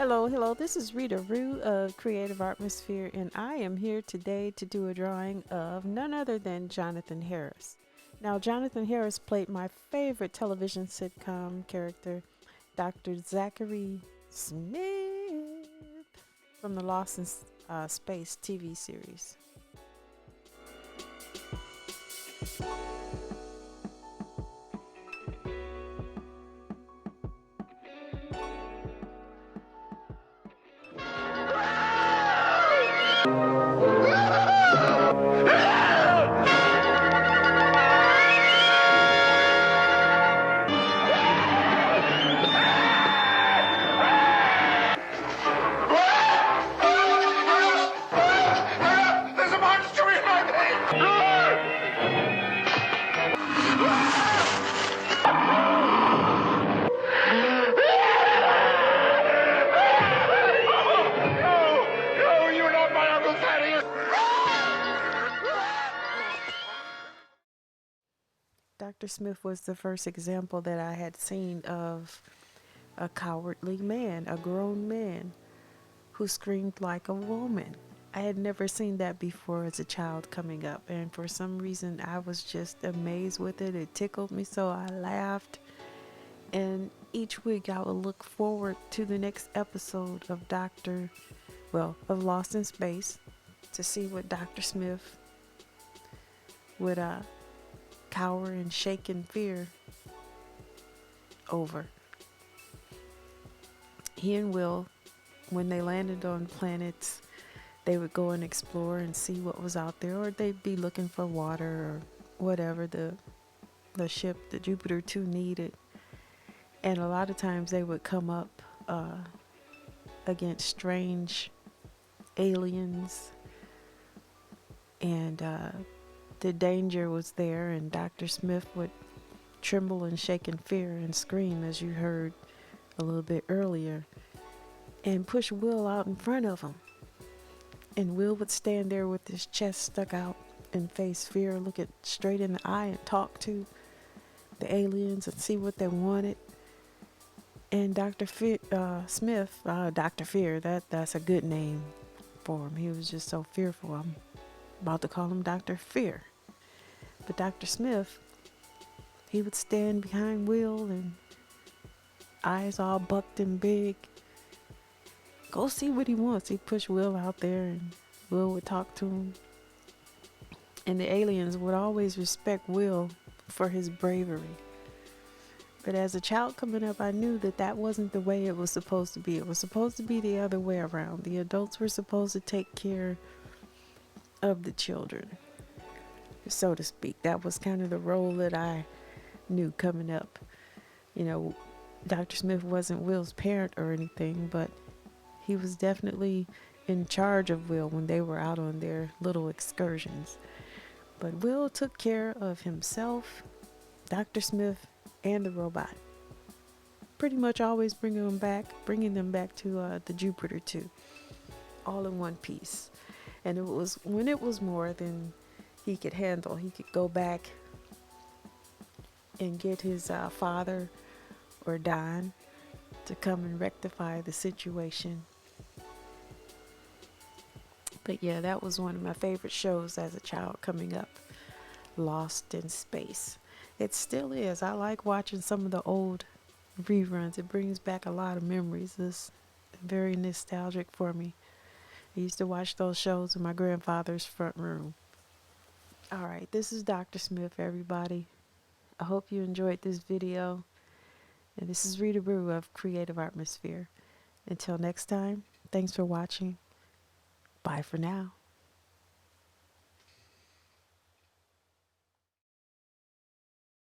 Hello, this is Rita Rue of Creative Atmosphere, and I am here today to do a drawing of none other than Jonathan Harris. Now, Jonathan Harris played my favorite television sitcom character, Dr. Zachary Smith, from the Lost in Space TV series. There's a monster in my bed! No, you're not my Uncle Thaddeus! Dr. Smith was the first example that I had seen of a cowardly man, a grown man who screamed like a woman. I had never seen that before as a child coming up, and for some reason I was just amazed with it. It tickled me so I laughed, and each week I would look forward to the next episode of of Lost in Space to see what Dr. Smith would cower and shake in fear over. He and Will, when they landed on planets, they would go and explore and see what was out there, or they'd be looking for water or whatever the ship, the Jupiter 2, needed. And a lot of times they would come up against strange aliens, and the danger was there, and Dr. Smith would tremble and shake in fear and scream, as you heard a little bit earlier, and push Will out in front of him. And Will would stand there with his chest stuck out and face fear, look it straight in the eye and talk to the aliens and see what they wanted. And Dr. Smith, Dr. Fear, that's a good name for him. He was just so fearful. I'm about to call him Dr. Fear. But Dr. Smith, he would stand behind Will and eyes all bucked and big. Go see what he wants. He'd push Will out there and Will would talk to him. And the aliens would always respect Will for his bravery. But as a child coming up, I knew that that wasn't the way it was supposed to be. It was supposed to be the other way around. The adults were supposed to take care of the children, so to speak. That was kind of the role that I knew coming up. You know, Dr. Smith wasn't Will's parent or anything, but he was definitely in charge of Will when they were out on their little excursions. But Will took care of himself, Dr. Smith, and the robot. Pretty much always bringing them back to the Jupiter 2, all in one piece. And it was when it was more than he could handle, he could go back and get his father or Don to come and rectify the situation. But yeah, that was one of my favorite shows as a child coming up, Lost in Space. It still is. I like watching some of the old reruns. It brings back a lot of memories. It's very nostalgic for me. I used to watch those shows in my grandfather's front room. All right, this is Dr. Smith, everybody. I hope you enjoyed this video. And this is Rita Rue of Creative Atmosphere. Until next time, thanks for watching. Bye for now.